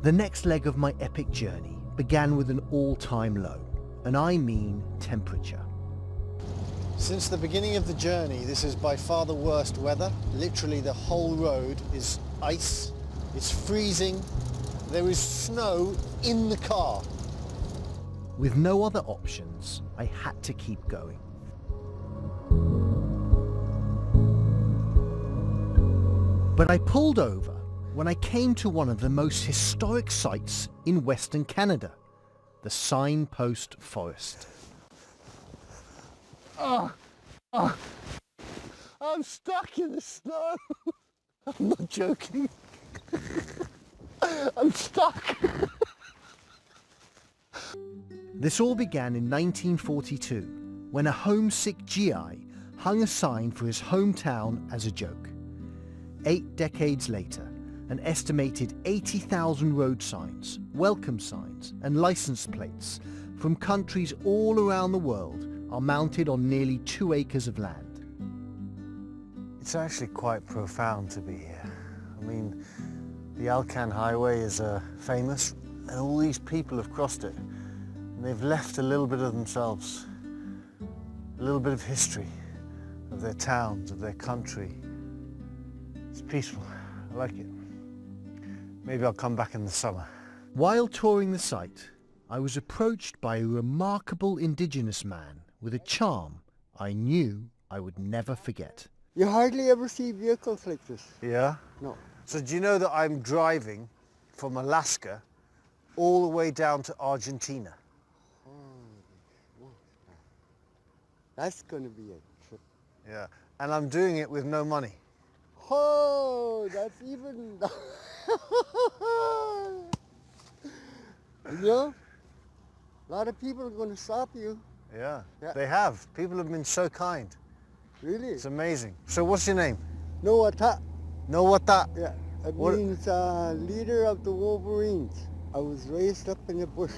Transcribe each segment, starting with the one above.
The next leg of my epic journey began with an all-time low, and I mean temperature. Since the beginning of the journey, this is by far the worst weather. Literally the whole road is ice, it's freezing, there is snow in the car. With no other options, I had to keep going. But I pulled over when I came to one of the most historic sites in Western Canada, the Signpost Forest. I'm stuck in the snow. I'm not joking. I'm stuck. This all began in 1942, when a homesick GI hung a sign for his hometown as a joke. 8 decades later, an estimated 80,000 road signs, welcome signs and license plates from countries all around the world are mounted on nearly 2 acres of land. It's actually quite profound to be here. I mean, the Alcan Highway is famous, and all these people have crossed it. And they've left a little bit of themselves, a little bit of history, of their towns, of their country. It's peaceful. I like it. Maybe I'll come back in the summer. While touring the site, I was approached by a remarkable indigenous man with a charm I knew I would never forget. You hardly ever see vehicles like this. Yeah? No. So do you know that I'm driving from Alaska all the way down to Argentina? That's going to be a trip. Yeah. And I'm doing it with no money. Oh, that's even... You know, a lot of people are going to stop you. Yeah, Yeah. they have. People have been so kind. Really? It's amazing. So what's your name? Noata. Nowata. Yeah, it What- means leader of the Wolverines. I was raised up in the bush.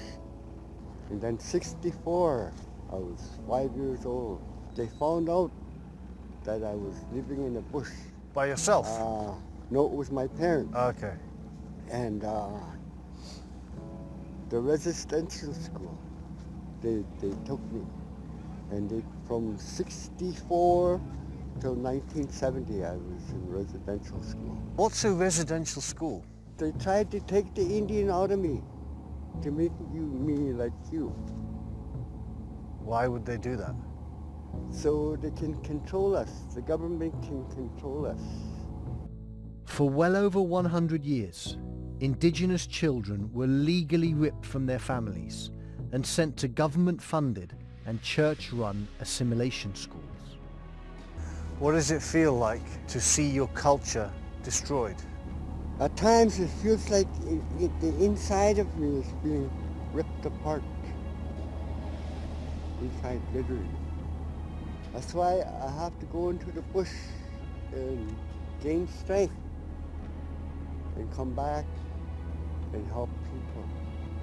And then 64, I was 5 years old. They found out that I was living in the bush. By yourself? No, it was my parents. Okay. And the residential school, they took me. And from 64 till 1970, I was in residential school. What's a residential school? They tried to take the Indian out of me, to make me like you, Why would they do that? so they can control us. The government can control us. For well over 100 years, indigenous children were legally ripped from their families and sent to government-funded and church-run assimilation schools. What does it feel like to see your culture destroyed? At times it feels like the inside of me is being ripped apart. Inside, literally. That's why I have to go into the bush and gain strength and come back and help people.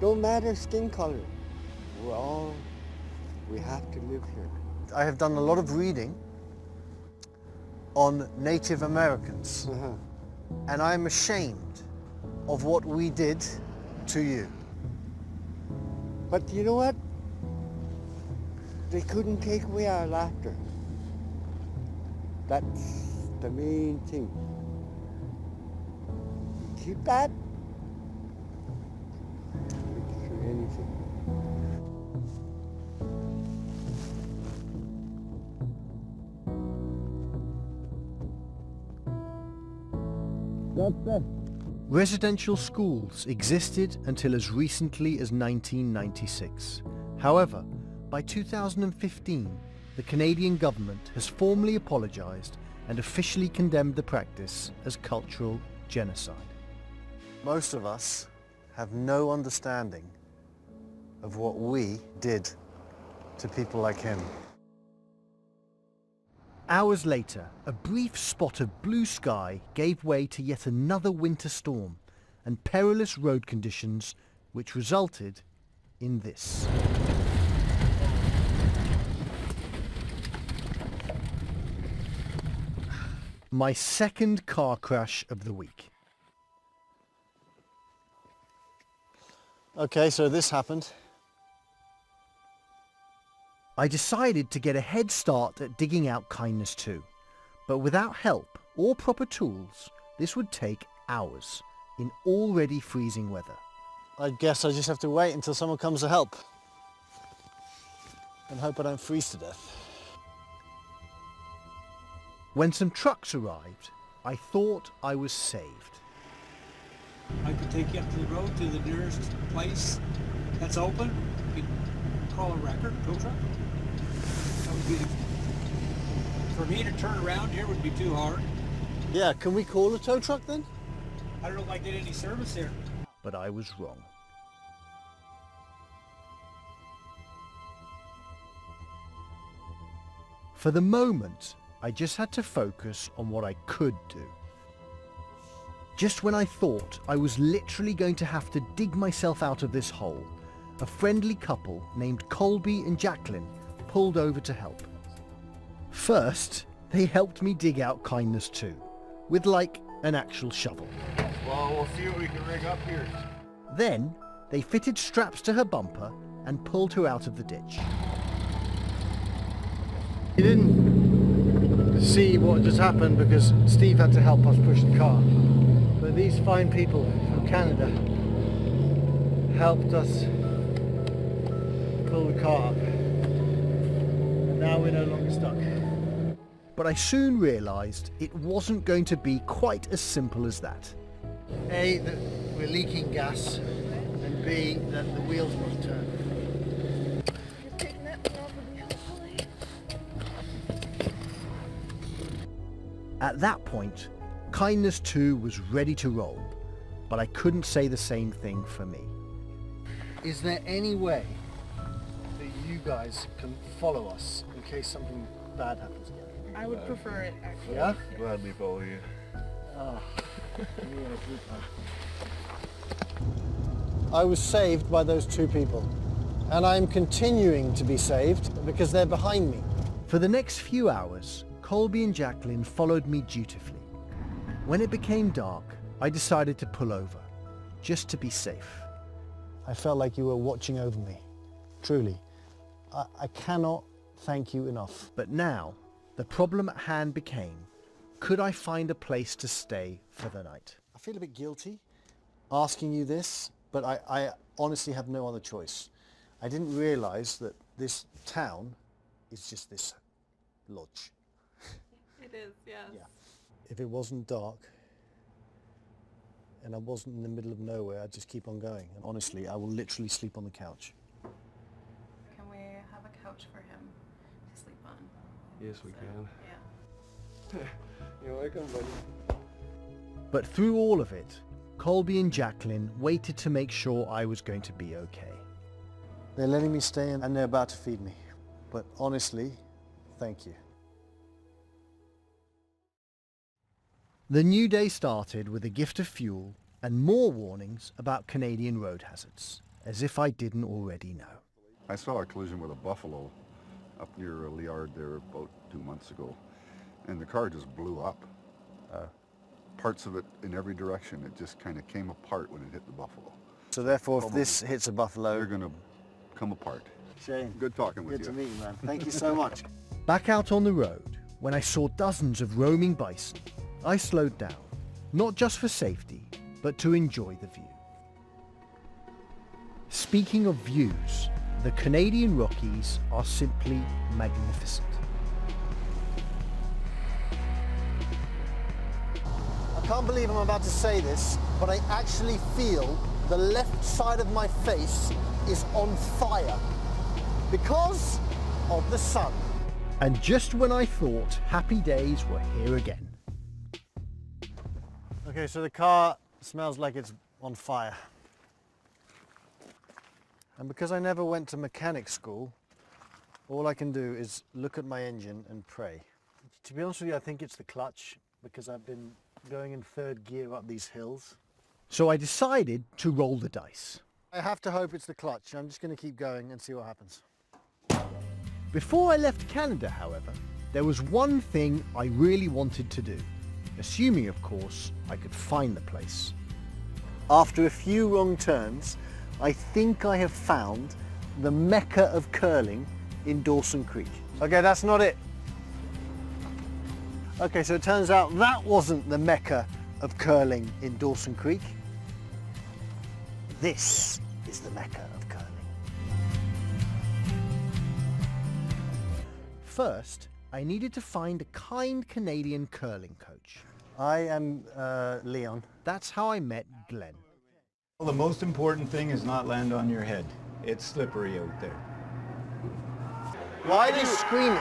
Don't matter skin color. We have to live here. I have done a lot of reading on Native Americans, and I'm ashamed of what we did to you. But you know what? They couldn't take away our laughter. That's the main thing. Keep that, we can do anything. That's it. Residential schools existed until as recently as 1996. However, by 2015, the Canadian government has formally apologised and officially condemned the practice as cultural genocide. Most of us have no understanding of what we did to people like him. Hours later, a brief spot of blue sky gave way to yet another winter storm and perilous road conditions which resulted in this. My second car crash of the week. Okay, so this happened. I decided to get a head start at digging out kindness 2, but without help or proper tools, this would take hours in already freezing weather. I guess I just have to wait until someone comes to help. And hope I don't freeze to death. When some trucks arrived, I thought I was saved. I could take you up to the road to the nearest place that's open. You could call a wrecker, tow truck. That would be for me to turn around here would be too hard. Yeah, can we call a tow truck then? I don't know if I get any service here. But I was wrong. For the moment, I just had to focus on what I could do. Just when I thought I was literally going to have to dig myself out of this hole, a friendly couple named Colby and Jacqueline pulled over to help. First, they helped me dig out kindness 2, with like an actual shovel. Well, we'll see what we can rig up here. Then, they fitted straps to her bumper and pulled her out of the ditch. You didn't see what just happened because Steve had to help us push the car. But these fine people from Canada helped us pull the car up. And now we're no longer stuck. But I soon realised it wasn't going to be quite as simple as that. A, that we're leaking gas, and B, that the wheels must turn. At that point, kindness 2 was ready to roll, but I couldn't say the same thing for me. Is there any way that you guys can follow us in case something bad happens again? I would prefer it, actually. Yeah? Gladly follow you. Oh, I was saved by those two people, and I'm continuing to be saved because they're behind me. For the next few hours, Colby and Jacqueline followed me dutifully. When it became dark, I decided to pull over, just to be safe. I felt like you were watching over me, truly. I cannot thank you enough. But now, the problem at hand became, could I find a place to stay for the night? I feel a bit guilty asking you this, but I honestly have no other choice. I didn't realise that this town is just this lodge. It is, yes. Yeah. If it wasn't dark and I wasn't in the middle of nowhere, I'd just keep on going. And honestly, I will literally sleep on the couch. Can we have a couch for him to sleep on? Yes, we can. Yeah. You're welcome, buddy. But through all of it, Colby and Jacqueline waited to make sure I was going to be okay. They're letting me stay in and they're about to feed me. But honestly, thank you. The new day started with a gift of fuel and more warnings about Canadian road hazards, as if I didn't already know. I saw a collision with a buffalo up near Liard there about 2 months ago, and the car just blew up. Parts of it in every direction, it just kind of came apart when it hit the buffalo. So therefore, if this hits a buffalo... They're going to come apart. Shane, Good talking with good you. to meet you, man. Thank you so much. Back out on the road, when I saw dozens of roaming bison, I slowed down, not just for safety, but to enjoy the view. Speaking of views, the Canadian Rockies are simply magnificent. I can't believe I'm about to say this, but I actually feel the left side of my face is on fire because of the sun. And just when I thought happy days were here again. Okay, so the car smells like it's on fire. And because I never went to mechanic school, all I can do is look at my engine and pray. To be honest with you, I think it's the clutch because I've been going in third gear up these hills. So I decided to roll the dice. I have to hope it's the clutch. I'm just going to keep going and see what happens. Before I left Canada, however, there was one thing I really wanted to do, assuming, of course, I could find the place. After a few wrong turns, I think I have found the mecca of curling in Dawson Creek. Okay, that's not it. Okay, so it turns out that wasn't the mecca of curling in Dawson Creek. This is the mecca of curling. First, I needed to find a kind Canadian curling coach. I am Leon. That's how I met Glenn. Well, the most important thing is not land on your head. It's slippery out there. Why are they screaming?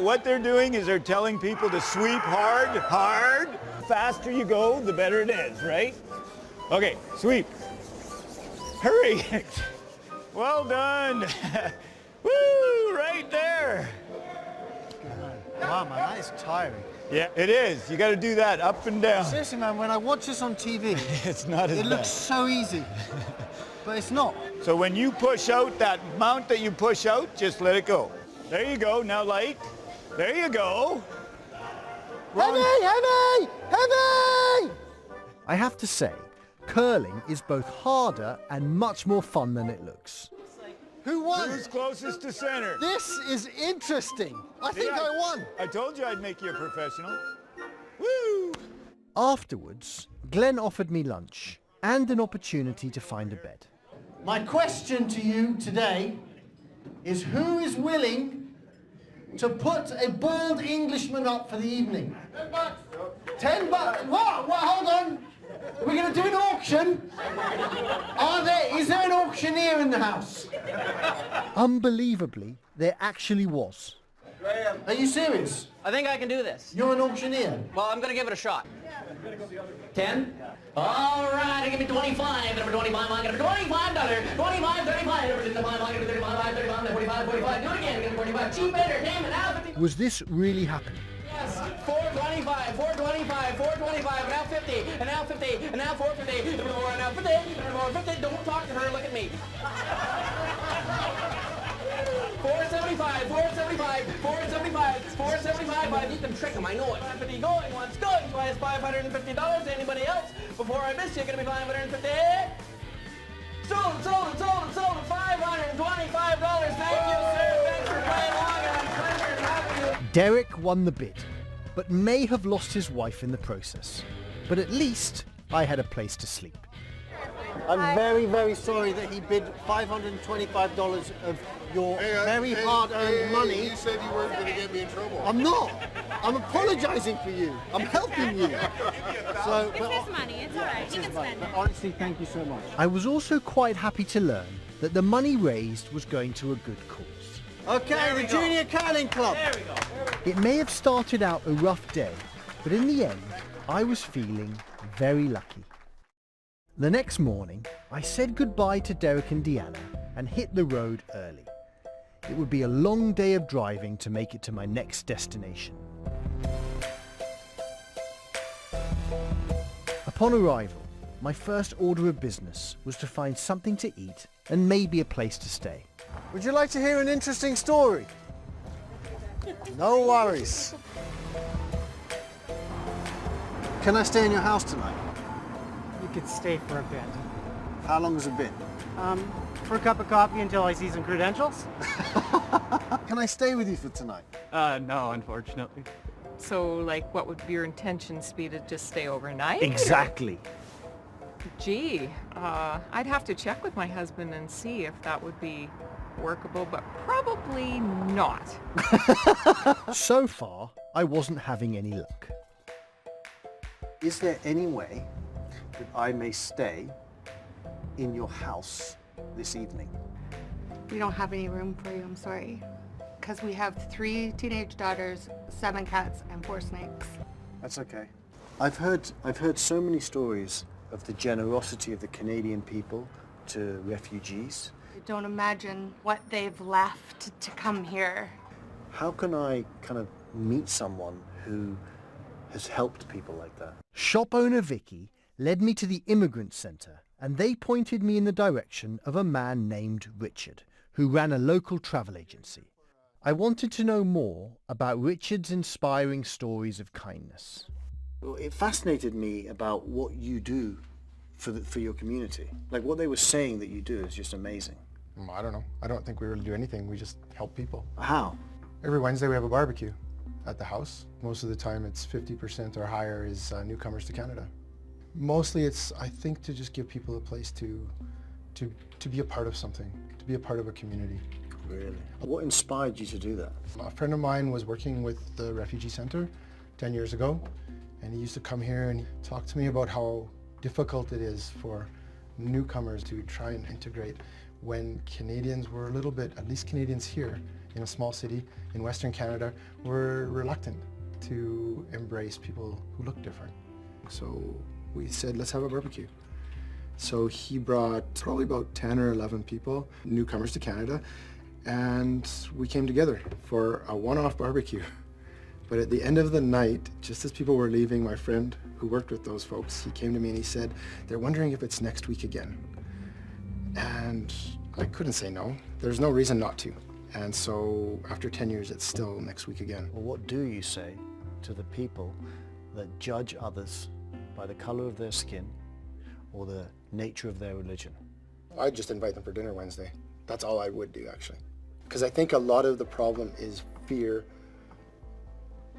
What they're doing is they're telling people to sweep hard, hard. Faster you go, the better it is, right? Okay, sweep. Hurry. Well done. Woo, right there. Wow, man, that is tiring. Yeah, it is. You got to do that up and down. Seriously, man, when I watch this on TV, It's not as it bad. looks so easy, but it's not. So when you push out, that amount that you push out, just let it go. There you go, now light. There you go. Heavy, heavy, heavy! I have to say, curling is both harder and much more fun than it looks. Who won? Who's closest to center? This is interesting. I think Yeah. I won. I told you I'd make you a professional. Woo! Afterwards, Glenn offered me lunch and an opportunity to find a bed. My question to you today is who is willing to put a bald Englishman up for the evening? $10. $10? What? Hold on. We're going to do an auction. Is there an auctioneer in the house? Unbelievably, there actually was. Are you serious? I think I can do this. You're an auctioneer. Well, I'm gonna give it a shot. 10? All right, give me 25. Number 25, I'm gonna $25. 25, 35. Number 35, I'm gonna 35, 35, 45, 45. Do it again, give me 45. Cheap entertainment, now 50. Was this really happening? Yes, 425, 425, 425, and now 50, and now 50, and now 450, and more, and now 50, and more 50. Don't talk to her, look at me. 475, 475, 475, 475. You can trick them, I know it. 550 going once, going twice, $550. Anybody else? Before I miss you, gonna be 550. Sold, $525. Thank you, sir. Thanks for playing along, and I'm pleasure to have you. Derek won the bid, but may have lost his wife in the process. But at least I had a place to sleep. I'm very, very sorry that he bid $525 of your very hard-earned money. You said you weren't going to get me in trouble. I'm not. I'm apologizing for you. I'm helping you. So, It's his money, it's alright, he can spend it. honestly, thank you so much. I was also quite happy to learn that the money raised was going to a good cause. Okay, the Junior Curling Club. There we go. It may have started out a rough day, but in the end, I was feeling very lucky. The next morning, I said goodbye to Derek and Deanna and hit the road early. It would be a long day of driving to make it to my next destination. Upon arrival, my first order of business was to find something to eat and maybe a place to stay. Would you like to hear an interesting story? No worries. Can I stay in your house tonight? You could stay for a bit. How long has it been? For a cup of coffee until I see some credentials? Can I stay with you for tonight? No, unfortunately. So, like, what would your intentions be to just stay overnight? Exactly. Gee, I'd have to check with my husband and see if that would be workable, but probably not. So far, I wasn't having any luck. Is there any way that I may stay in your house this evening? We don't have any room for you, I'm sorry. Because we have 3 teenage daughters, 7 cats, and 4 snakes. That's okay. I've heard so many stories of the generosity of the Canadian people to refugees. You don't imagine what they've left to come here. How can I kind of meet someone who has helped people like that? Shop owner Vicky led me to the immigrant centre, and they pointed me in the direction of a man named Richard, who ran a local travel agency. I wanted to know more about Richard's inspiring stories of kindness. It fascinated me about what you do for your community? Like what they were saying that you do is just amazing. I don't know. I don't think we really do anything. We just help people. How? Every Wednesday we have a barbecue at the house. Most of the time it's 50% or higher is newcomers to Canada. Mostly it's, I think, to just give people a place to be a part of something, to be a part of a community. Really? What inspired you to do that? A friend of mine was working with the refugee center 10 years ago, and he used to come here and talk to me about how difficult it is for newcomers to try and integrate when Canadians were a little bit, at least Canadians here in a small city in Western Canada, were reluctant to embrace people who look different. So we said, let's have a barbecue. So he brought probably about 10 or 11 people, newcomers to Canada, and we came together for a one-off barbecue. But at the end of the night, just as people were leaving, my friend who worked with those folks, he came to me and he said, they're wondering if it's next week again. And I couldn't say no. There's no reason not to. And so after 10 years, it's still next week again. Well, what do you say to the people that judge others by the color of their skin or the nature of their religion? I'd just invite them for dinner Wednesday. That's all I would do, actually. Because I think a lot of the problem is fear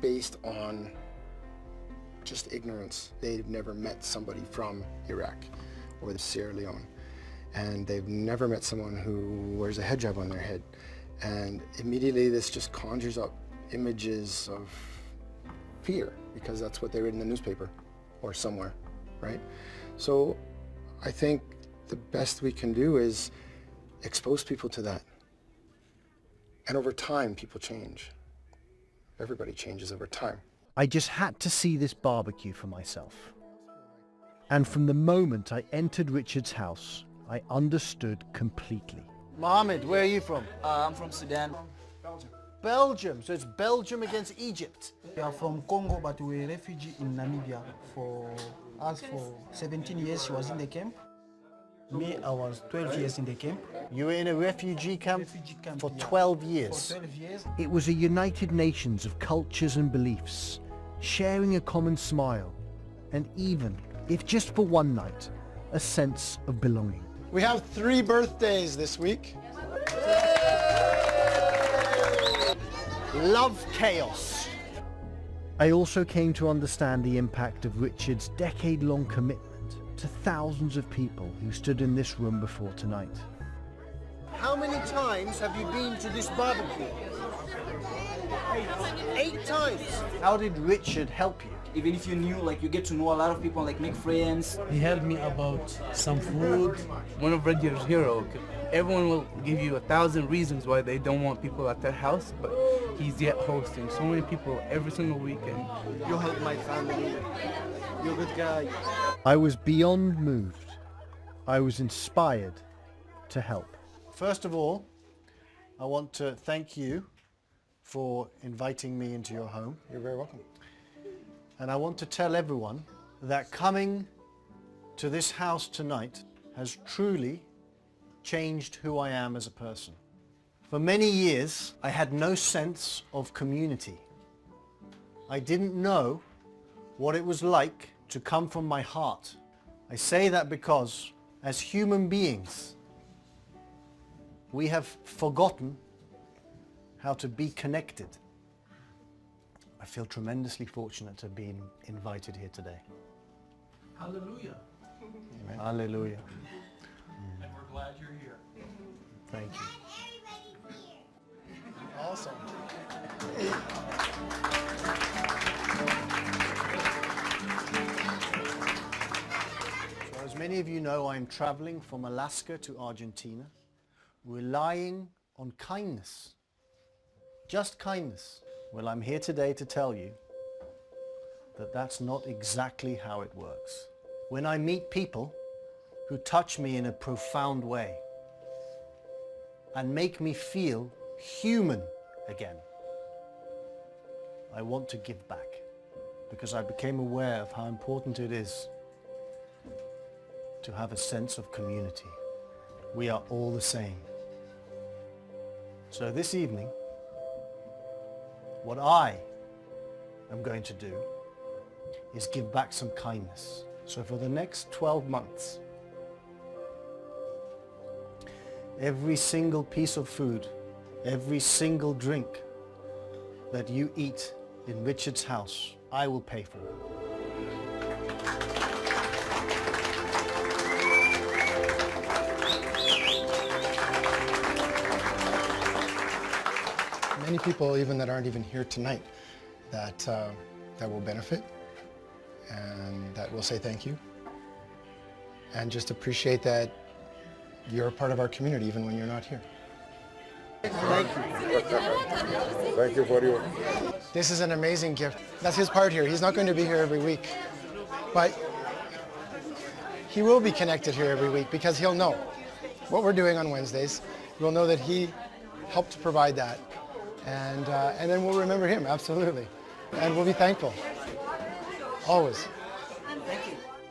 based on just ignorance. They've never met somebody from Iraq or Sierra Leone. And they've never met someone who wears a hijab on their head. And immediately this just conjures up images of fear, because that's what they read in the newspaper or somewhere, right? So I think the best we can do is expose people to that. And over time, people change. Everybody changes over time. I just had to see this barbecue for myself. And from the moment I entered Richard's house, I understood completely. Mohammed, where are you from? I'm from Sudan. Belgium. So it's Belgium against Egypt. We are from Congo, but we were refugee in Namibia for 17 years. She was in the camp. Me, I was 12 years in the camp. You were in a refugee camp, for yeah. 12 years. For 12 years. It was a United Nations of cultures and beliefs, sharing a common smile, and even, if just for one night, a sense of belonging. We have 3 birthdays this week. Love chaos. I also came to understand the impact of Richard's decade-long commitment to thousands of people who stood in this room before tonight. How many times have you been to this barbecue? 8 times. How did Richard help you? Even if you're new, like you get to know a lot of people, like make friends. He helped me about some food. One of Reggie's hero. Everyone will give you 1,000 reasons why they don't want people at their house, but he's yet hosting so many people every single weekend. You help my family. You're a good guy. I was beyond moved. I was inspired to help. First of all, I want to thank you for inviting me into your home. You're very welcome. And I want to tell everyone that coming to this house tonight has truly changed who I am as a person. For many years, I had no sense of community. I didn't know what it was like to come from my heart. I say that because, as human beings, we have forgotten how to be connected. I feel tremendously fortunate to have been invited here today. Hallelujah. Amen. Hallelujah. And we're glad you're here. Thank you. Awesome. So as many of you know, I'm traveling from Alaska to Argentina, relying on kindness. Just kindness. Well, I'm here today to tell you that that's not exactly how it works. When I meet people who touch me in a profound way and make me feel human again, I want to give back, because I became aware of how important it is to have a sense of community. We are all the same. So this evening, what I am going to do is give back some kindness, So for the next 12 months, every single piece of food, every single drink that you eat in Richard's house, I will pay for. Many people, even that aren't even here tonight, that will benefit and that will say thank you and just appreciate that you're a part of our community even when you're not here. Thank you. Thank you for you. This is an amazing gift. That's his part here. He's not going to be here every week, but he will be connected here every week because he'll know what we're doing on Wednesdays. We'll know that he helped provide that. And then we'll remember him, absolutely. And we'll be thankful, always.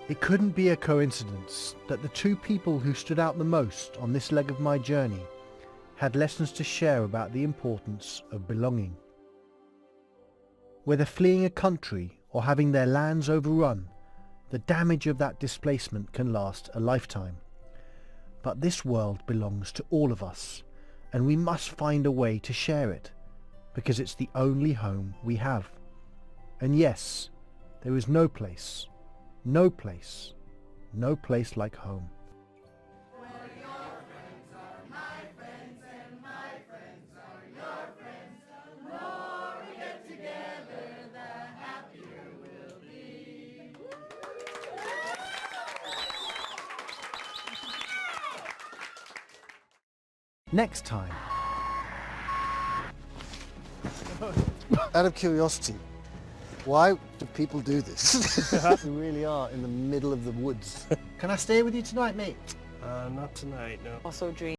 It couldn't be a coincidence that the two people who stood out the most on this leg of my journey had lessons to share about the importance of belonging. Whether fleeing a country or having their lands overrun, the damage of that displacement can last a lifetime. But this world belongs to all of us, and we must find a way to share it, because it's the only home we have. And yes, there is no place like home. Next time. Out of curiosity, why do people do this? We really are in the middle of the woods. Can I stay with you tonight, mate? Not tonight, no. Also dream